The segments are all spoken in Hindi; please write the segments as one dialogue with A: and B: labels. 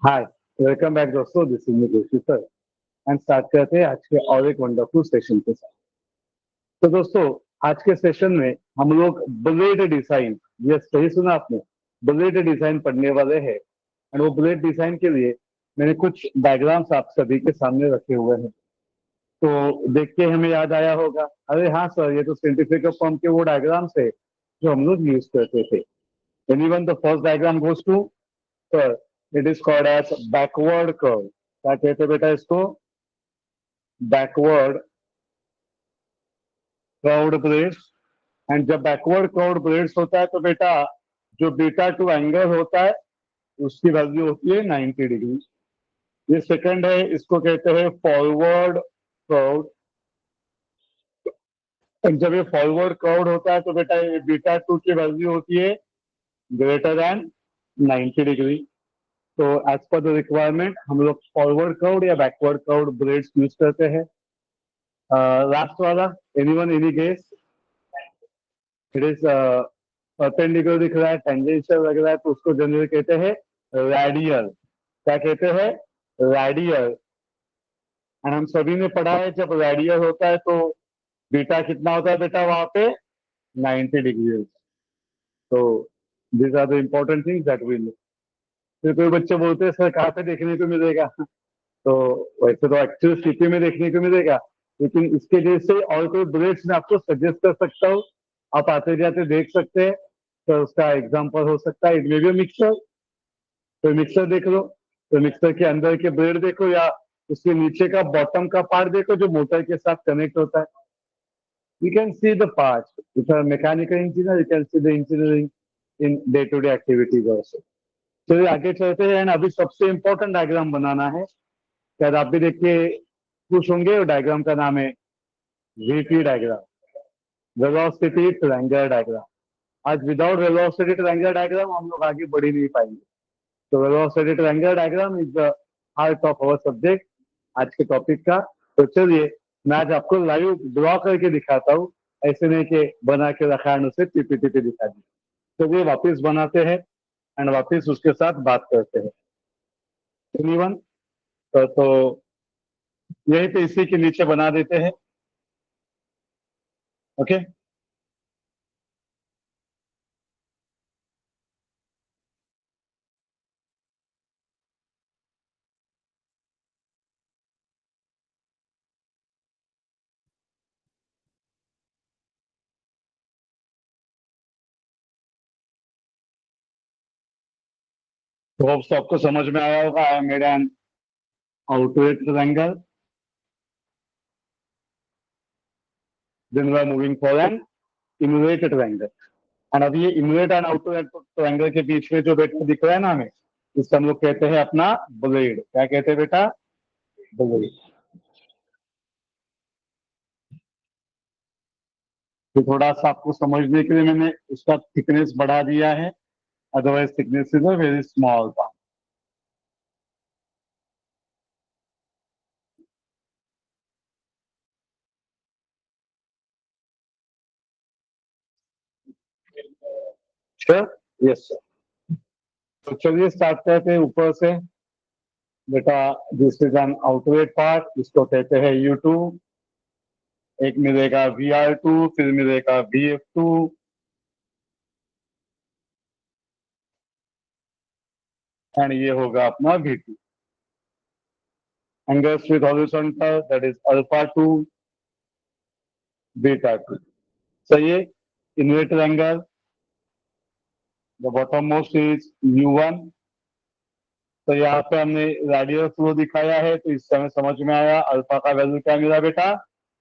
A: हाय, वेलकम बैक दोस्तों। This is me Joshi sir and start करते हैं आज के और एक वंडरफुल सेशन के साथ। तो दोस्तों, आज के सेशन में हम लोग ब्लेड डिजाइन, ये सही सुना आपने, ब्लेड डिजाइन पढ़ने वाले हैं। एंड वो ब्लेड डिजाइन के लिए मैंने कुछ डायग्राम्स आप सभी के सामने रखे हुए हैं। तो देख के हमें याद आया होगा, अरे हाँ सर, ये तो साइंटिफिक फॉर्म के वो डायग्राम्स है जो हम लोग यूज करते थे। Anyone, the first diagram goes to sir, it is called as backward curve. क्या कहते हैं बेटा इसको? Backward curved blades. एंड जब बैकवर्ड कर्व्ड ब्लेड्स होता है तो बेटा जो बीटा टू एंगल होता है उसकी वैल्यू होती है 90 डिग्री। ये सेकंड है, इसको कहते हैं फॉरवर्ड कर्व्ड। एंड जब ये फॉरवर्ड कर्व्ड होता है तो बेटा ये बीटा टू की वैल्यू होती है ग्रेटर देन 90 डिग्री। तो एज पर द रिक्वायरमेंट हम लोग फॉरवर्ड कर्व्ड या बैकवर्ड कर्व्ड ब्लेड्स यूज करते हैं। लास्ट वाला, anyone, any guess? It is perpendicular दिख रहा है, टेंजेंशियल लग रहा है, तो उसको जनरली कहते हैं रेडियल। क्या कहते हैं? रेडियल। एंड हम सभी ने पढ़ा है जब रेडियल होता है तो बीटा कितना होता है बेटा वहां पे? 90 डिग्री। तो this are the important things that we know. फिर कोई बच्चे बोलते हैं सर कहाँ पे देखने को मिलेगा? तो वैसे तो एक्चुअल स्थिति में देखने को मिलेगा, लेकिन इसके जैसे और कोई बुलेट्स मैं आपको सजेस्ट कर सकता हूँ, आप आते जाते देख सकते हैं। तो उसका एग्जांपल हो सकता है, इट मे बी मिक्सर। तो मिक्सर देख लो, तो मिक्सर के अंदर के ब्लेड देखो या उसके नीचे का बॉटम का पार्ट देखो जो मोटर के साथ कनेक्ट होता है। You can see the part. If are mechanical engineer, you can see the engineering in day to day activities also. चलिए आगे चलते हैं। एंड अभी सबसे इंपॉर्टेंट डायग्राम बनाना है, शायद आप भी देख के खुश होंगे। डायग्राम का नाम है VT diagram, velocity triangle diagram. आज विदाउट वेलोसिटी ट्रायंगल डायग्राम हम लोग आगे बढ़ ही नहीं पाएंगे। तो velocity triangle diagram is the heart of our subject आज के टॉपिक का। तो चलिए मैं आज आपको लाइव ड्रॉ करके दिखाता हूँ, ऐसे नहीं कि बना के रखा है उसे पीपीटी पे दिखा दी। चलिए वापिस बनाते हैं एंड वापिस उसके साथ बात करते हैं। एनीवन? तो यही पे इसी के नीचे बना देते हैं। ओके। तो अब सबको समझ में आया होगा, I made an outlet triangle, then we are moving for an inverted triangle. And अभी ये इन्वर्ट एंड आउटलेट ट्रायंगल के बीच में जो बेटा दिख रहा है ना हमें, इसको हम लोग कहते हैं अपना ब्लेड। क्या कहते हैं बेटा? ब्लेड। तो थोड़ा सा आपको समझने के लिए मैंने उसका थिकनेस बढ़ा दिया है, otherwise thickness is a very small था। श्योर? Yes sir. तो चलिए स्टार्ट करते हैं ऊपर से। बेटा this is an outlet part, इसको कहते हैं U2। एक मिलेगा VR2, फिर मिलेगा VF2, एंड ये होगा अपना V2। Angles with horizontal, that is α2, β2। सही है। Inverted angle, the bottom most is U1। तो यहाँ पे हमने रेडियल फ्लो दिखाया है, तो इस समय समझ में आया अल्फा का वैल्यू क्या मिला बेटा?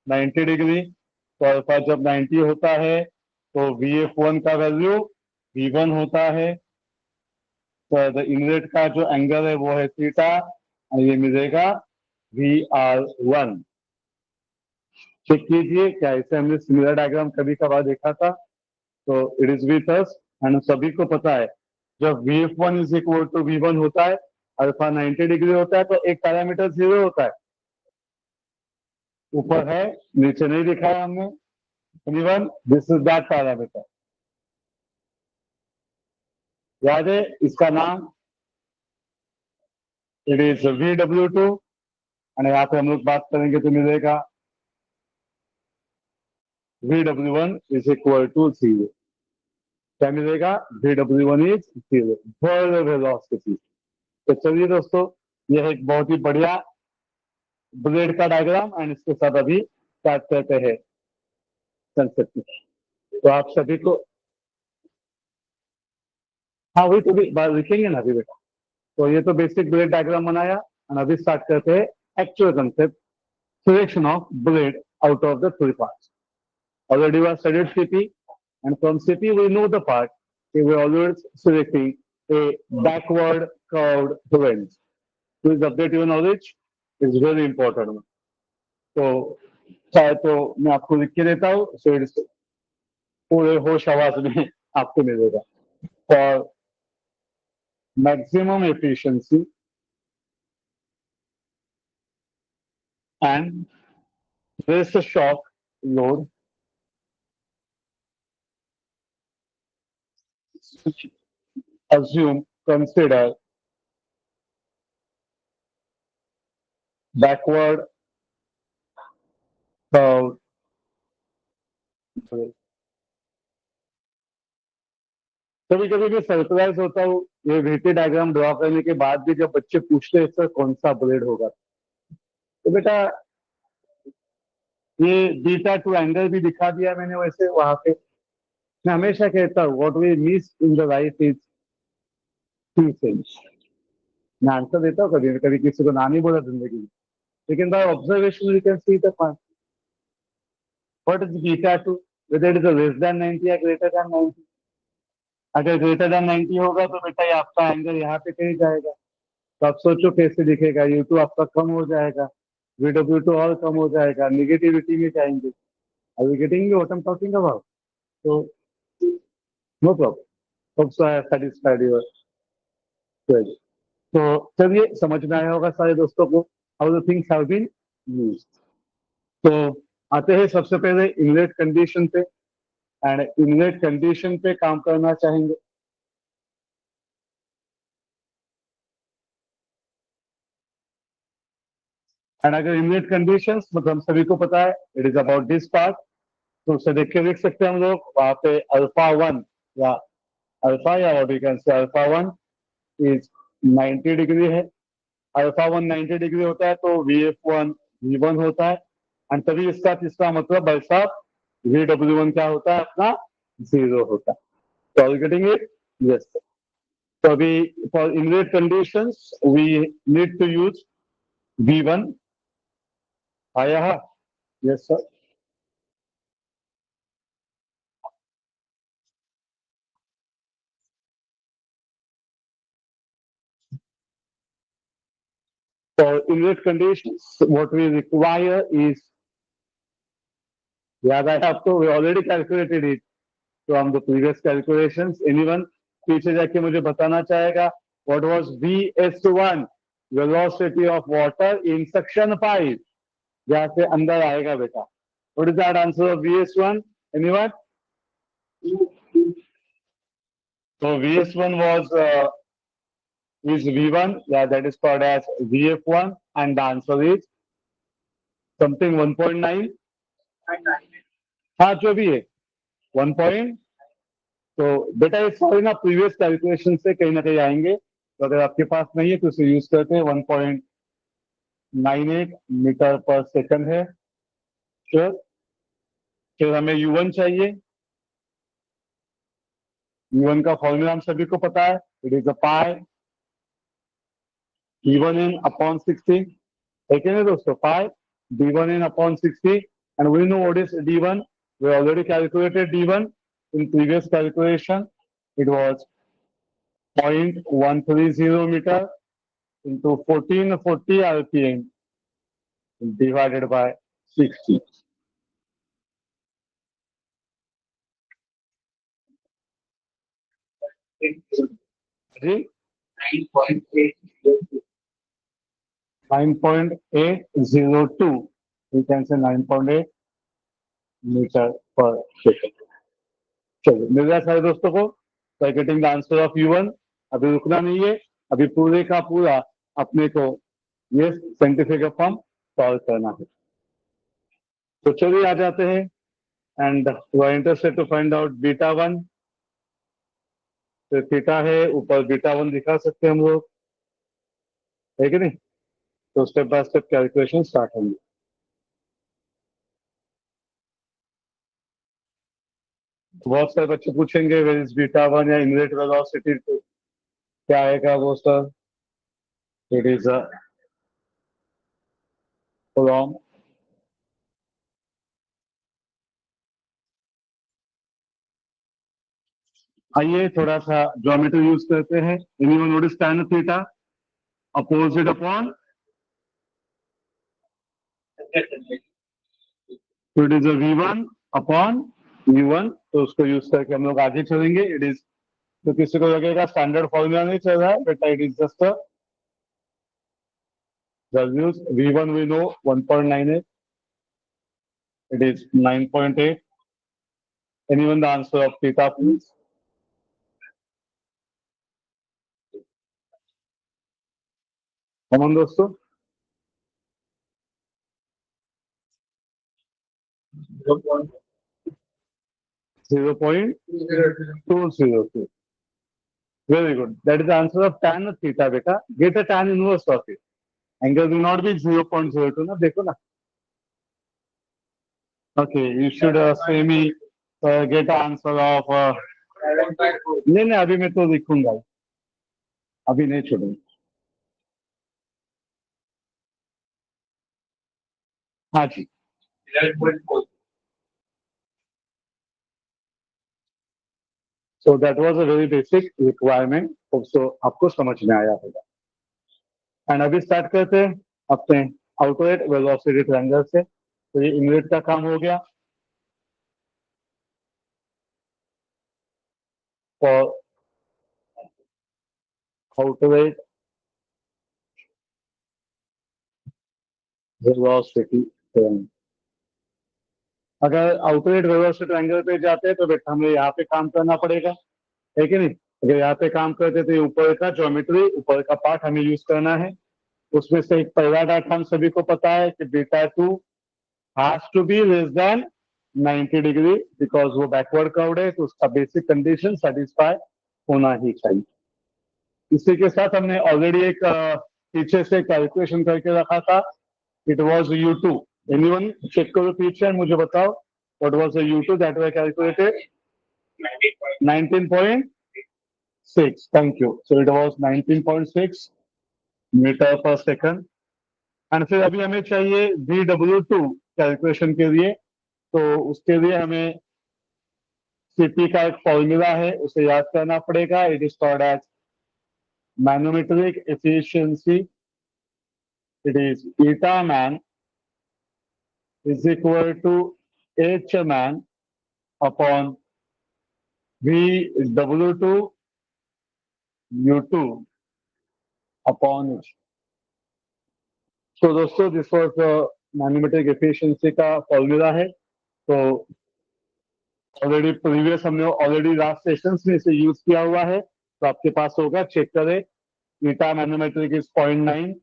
A: 90 डिग्री। तो अल्फा जब 90 होता है तो VF1 का वैल्यू V1 होता है। तो द इनलेट का जो एंगल है वो है थीटा, और ये मिलेगा VR1। चेक कीजिए क्या इसे हमने सिमिलर डायग्राम कभी कभार देखा था? तो it is with us. And सभी को पता है जब VF1 is equal to V1 होता है, अल्फा 90 डिग्री होता है, तो एक पैरामीटर 0 होता है। ऊपर है, नीचे नहीं दिखाया हमने। Anyone? This is that parameter. याद है इसका नाम? इट इज VW2 और यहाँ पे हम लोग बात करेंगे तो मिलेगा VW1 इज इक्वल टू 0। क्या मिलेगा? VW1 इज 0, वर्ग वेलोसिटी। तो चलिए दोस्तों, यह एक बहुत ही बढ़िया ब्लेड का डायग्राम एंड इसके साथ अभी स्टार्ट करते हैं कंसेप्ट में। तो आप सभी को, हाँ वही तो भी लिखेंगे ना अभी बेटा। तो ये तो बेसिक ब्लेड डायग्राम बनाया और अभी स्टार्ट करते हैं actual concept, selection of blade out of the three parts. Already we have studied CP, and from CP we know the part. We are always selecting a backward curved blade. Please update your knowledge. It's very important. तो चाहे तो मैं आपको लिख के देता हूँ, so it's पूरे होश आवाज में आपको मिलेगा। For maximum efficiency and this shock load, assume, consider backward curved blade. कभी कभी मैं सरप्राइज होता हूँ ये वीटी डायग्राम ड्रॉ करने के बाद भी, जब बच्चे पूछते हैं सर कौन सा ब्लेड होगा, तो बेटा ये बीटा टू एंगल भी दिखा दिया मैंने वैसे वहां पे। मैं हमेशा कहता हूँ what we miss in the life is two things. मैं आंसर देता हूँ, कभी कभी किसी को ना नहीं बोला जिंदगी में, लेकिन by observation we can see the point. What is beta two, whether it is less than 90 या ग्रेटर देन 90। अगर ग्रेटर देन 90 होगा तो बेटा ये आपका एंगल यहाँ पे कहीं जाएगा, तो आप सोचो कैसे दिखेगा। U2 आपका कम हो जाएगा, VW2 और कम हो जाएगा, निगेटिविटी में जाएंगे। Are you getting me what I'm talking about? So no problem. Hope so I have satisfied your query. तो चलिए, समझ में आया होगा सारे दोस्तों को how the things have been used. तो आते हैं सबसे पहले इनलेट कंडीशन पे, एंड इनलेट कंडीशन पे काम करना चाहेंगे। एंड अगर इनलेट कंडीशंस मतलब हम सभी को पता है it is about this part, तो उसे देख के देख सकते हैं हम लोग वहां पे α1 या अल्फा या what we can say α1 is 90 degree है। α1 90 डिग्री होता है तो VF1 V1 होता है, एंड तभी इसका तीसरा मतलब भाई साहब VW1 क्या होता है अपना 0 होता है। तो आर गेटिंग इट? यस। तो अभी for inlet conditions we need to use V1 आया है। Yes sir. For inlet conditions, what we require is, याद आया आपको? We already calculated it from the previous calculations. Anyone पीछे जाके मुझे बताना चाहेगा what was VS1 velocity of water in section 5, जहाँ से अंदर आएगा बेटा। What is that answer of VS1? Anyone? So VS1 was is V1, yeah, that is called as VF1, and the answer is something 1.9. हाँ जो भी है 1. तो बेटा ये सारे ना प्रीवियस कैलकुलेशन से कहीं ना कहीं आएंगे, तो अगर आपके पास नहीं है तो इसे यूज करते हैं। 1.98 मीटर पर सेकंड है। श्योर। फिर हमें U1 चाहिए। U1 का फॉर्मूला हम सभी को पता है, it is a pi D1n upon 60, ठीक है ना दोस्तों? Pi D1n upon 60, and we know what is D1। We already calculated D1 in previous calculation. It was 0.130 meter into 1440 RPM divided by 60. G 9.802, we can say 9.8 meter per second. चलो मिल गया सारे दोस्तों को। So getting the answer of U1। अभी रुकना नहीं है, अभी पूरे का पूरा अपने को ये साइंटिफिक फॉर्म सॉल्व करना है। तो चलिए आ जाते हैं and we are interested to find out beta 1। तो थीटा है, ऊपर बीटा 1 दिखा सकते हैं हम लोग, है कि नहीं? तो step by step calculation start होंगे। बहुत सारे बच्चे पूछेंगे वेयर इज बीटा 1 या इनलेट वेलोसिटी, तो क्या आएगा वो सर? इट इज फ्रॉम, आइए थोड़ा सा ज्योमेट्री यूज करते हैं। Anyone notice tan theta opposite upon, तो it is v1 upon u1। तो उसको यूज करके हम लोग आगे चलेंगे। इट इज, तो किसी को लगेगा स्टैंडर्ड फॉर्मूला नहीं चल रहा है बेटा, it is just values. v1 we know 1.98, it is 9.8। Anyone the answer of theta please? Come दोस्तों, 0.202। Very good. That is the answer of tan of theta, beta. Get a tan inverse of it. Angle will not be 0.02 ना, देखो ना। Okay, you should say me get the answer of नहीं नहीं, अभी मैं तो लिखूंगा, अभी नहीं छोड़ूंगा। हाँ जी, so that was a very basic requirement, so आपको समझ में आया होगा। एंड अभी स्टार्ट करते हैं अपने आउटलेट वेलोसिटी ट्रायंगल से। तो ये इनलेट का काम हो गया। फॉर आउटलेट वेलोसिटी ट्रायंगल, अगर आउटलेट वेलोसिटी ट्रायंगल पे जाते हैं तो बेटा हमें यहाँ पे काम करना पड़ेगा, है कि नहीं? अगर यहाँ पे काम करते तो ऊपर का ज्योमेट्री, ऊपर का पार्ट हमें यूज करना है। उसमें से एक पहला डाटा हम सभी को पता है कि beta 2 has to be less than 90 degree, because वो बैकवर्ड कर्व्ड है, तो उसका बेसिक कंडीशन सेटिस्फाई होना ही चाहिए। इसी के साथ हमने ऑलरेडी एक पीछे से कैलकुलेशन करके रखा था। It was u2। Anyone check करो पीछे, मुझे बताओ what was the u2 that we calculated? 19.6। Thank you. So it was 19.6 metre पर सेकंड। एंड फिर अभी हमें चाहिए VW2 कैलकुलेशन के लिए। तो उसके लिए हमें CP का एक फॉर्मूला है, उसे याद करना पड़ेगा। It is called as manometric efficiency. It is eta man is equal to h man upon VW2 U2 upon h। तो दोस्तों दिस वाज मैनोमेट्रिक एफिशिएंसी का फॉर्मूला है। तो ऑलरेडी प्रीवियस हमने ऑलरेडी लास्ट सेशंस में इसे यूज किया हुआ है, तो आपके पास होगा, चेक करें। ईटा मैनोमेट्रिक इज 0.9।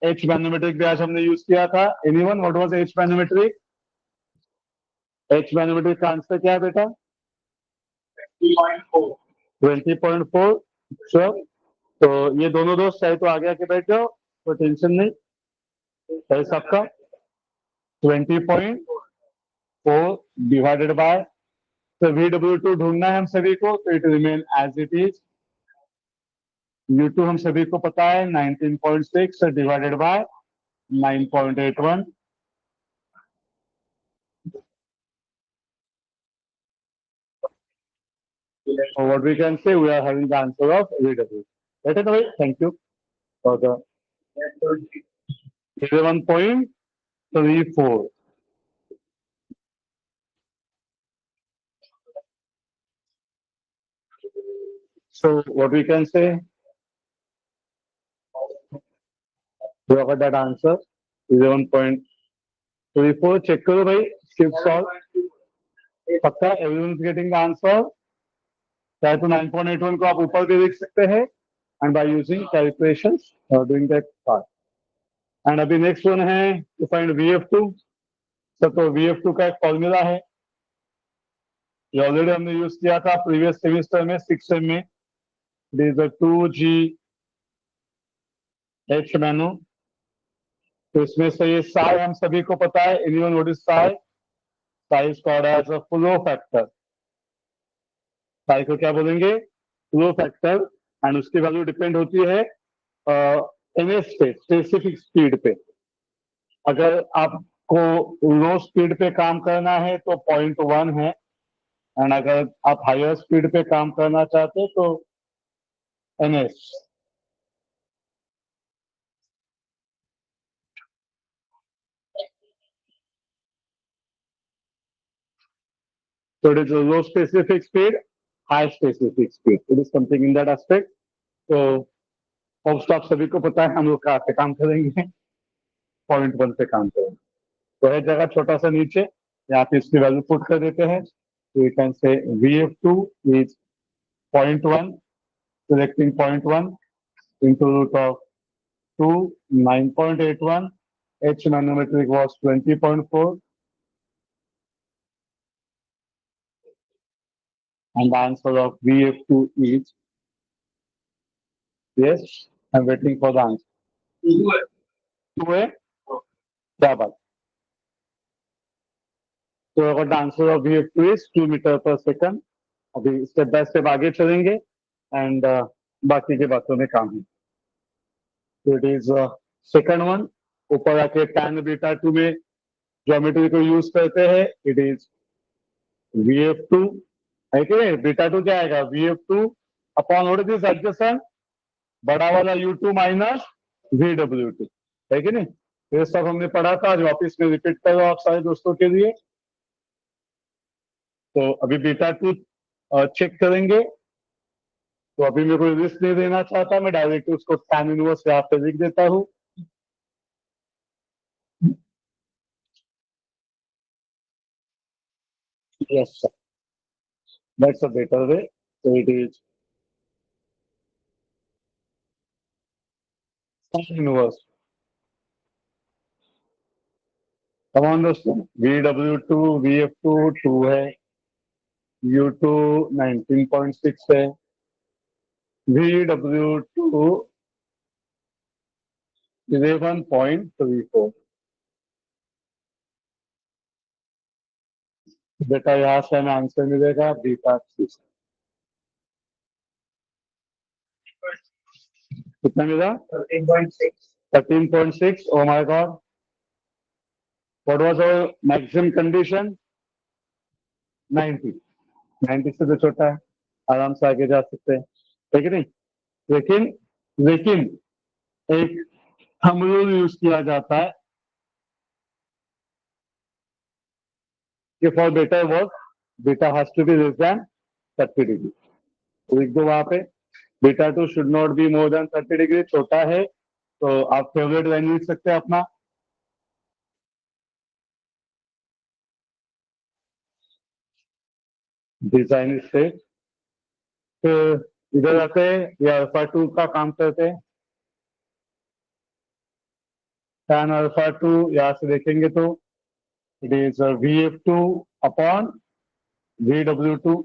A: एच मैनोमेट्रिक भी आज हमने यूज किया था। Anyone what was H manometric? H manometric का आंसर क्या है बेटा? 20.4। श्योर? तो ये दोनों दोस्त चाहे तो आगे आके बैठ जाओ, कोई टेंशन नहीं है सबका। 20.4 डिवाइडेड बाय, तो VW2 ढूंढना है हम सभी को, तो it remain as it is. U2 हम सभी को पता है 19.6 divided by 9.81। So what we can say, we are having the answer of VW. Let it away. Thank you for the 11.34. So what we can say, we have got that answer 11.34. Check करो भाई, skip solve. पक्का everyone is getting the answer? चाहे तो 9.81 को आप ऊपर भी लिख सकते हैं, and by using calculations doing that part. And अभी next one है to find VF2. तो VF2 का एक फॉर्मूला है, ये ऑलरेडी हमने यूज किया था प्रीवियस सेमेस्टर में 6 में. It is 2GH मैनो. तो इसमें से ये साई हम सभी को पता है. Anyone what is psi? Psi is called as a flow factor. Psi को क्या बोलेंगे? Flow factor. एंड उसकी वैल्यू डिपेंड होती है एनएस पे, स्पेसिफिक स्पीड पे. अगर आपको लो स्पीड पे काम करना है तो 0.1 है, एंड अगर आप हायर स्पीड पे काम करना चाहते तो NS. So it is a low specific speed, high specific speed. It is something in that aspect. So ऑब्स्ट आप सभी को पता है हम लोग कहाँ पे काम करेंगे? 0.1 पे काम करेंगे. तो है जगह छोटा सा नीचे, यहाँ पे इसकी वैल्यू पुट कर देते हैं. तो you can say VF2 is 0.1, selecting 0.1 into root of 2, 9.81. H manometric was 20.4. And the answer of VF2 is, yes, I'm waiting for the answer. 2A? क्या बात. तो अगर the answer of VF2 is 2 metre पर सेकंड. अभी स्टेप बाय स्टेप आगे चलेंगे एंड बाकी के बातों में काम है. तो इट इज सेकंड वन. ऊपर आके tan बीटा 2 में ज्योमेट्री को यूज करते हैं. इट इज VF2 है कि नहीं? बीटा 2 क्या आएगा? VF2 upon what is this adjacent? बड़ा वाला U2 माइनस VW2 है कि नहीं? ये सब हमने पढ़ा था. आज वापिस में रिपीट कर रहा हूं आप सारे दोस्तों के लिए. तो अभी बीटा 2 चेक करेंगे. तो अभी मेरे को रिस्क नहीं देना चाहता, मैं डायरेक्ट उसको tan इनवर्स यहाँ पे लिख देता हूँ. Yes sir, that's a better way. So it is tan inverse. Come on दोस्तों. VW2 VF2 2 है, U2 19.6 है, VW2 11.34. बेटा यहाँ से हमें आंसर मिलेगा बीटा 6. कितना मिला? 13.6. Oh my God. What was our maximum condition? 90. 90 से तो छोटा है, आराम से आगे जा सकते हैं, ठीक है नहीं? लेकिन एक थंब रूल यूज किया जाता है कि for better work beta has to be less than 30 degree. तो लिख दो वहां पे beta 2 should not be more than 30 degree. छोटा है तो आप फेवरेट वैल्यू लिख सकते हैं अपना. Design stage. फिर इधर आते हैं या अल्फा 2 का काम करते हैं. tan अल्फा 2 यहाँ से देखेंगे तो it is VF2 upon VW2.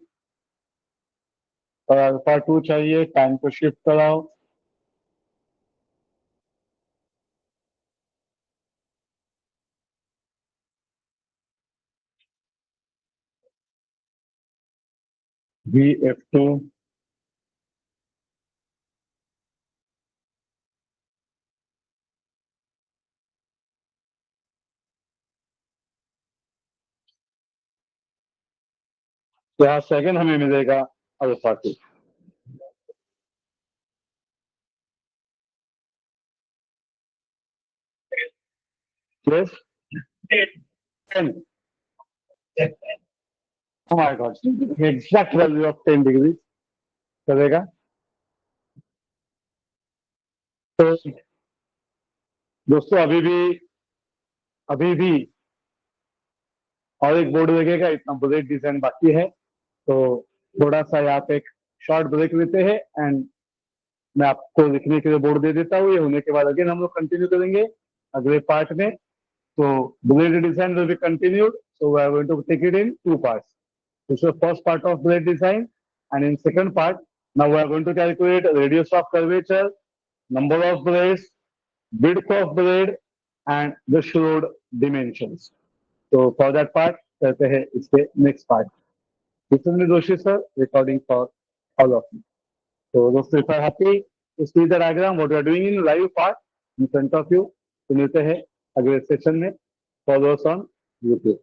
A: और अल्फा 2 चाहिए, tan को शिफ्ट कराओ. VF2 यहाँ सेकंड हमें मिलेगा alpha 2. Yes? 10. Oh my God. Exact value of 10 degrees. चलेगा. तो दोस्तों अभी भी और एक बोर्ड लगेगा. इतना बुलेट डिजाइन बाकी है, तो थोड़ा सा यहाँ पे एक शॉर्ट ब्रेक लेते हैं एंड मैं आपको लिखने के लिए बोर्ड दे देता हूँ। ये होने के बाद अगेन हम लोग कंटिन्यू करेंगे अगले पार्ट में। तो blade design will be continued. So we are going to take it in two parts. This is the first part of blade design, and in second part, now we are going to calculate radius of curvature, number of blades, width of blade, and the shroud dimensions. So for that part, करते हैं इसके next part. Vipin Doshi sir, recording for all of you. So those if you are happy to see the diagram, what we are doing in live part in front of you, तो मिलते हैं अगले सेशन में. Follow us on YouTube.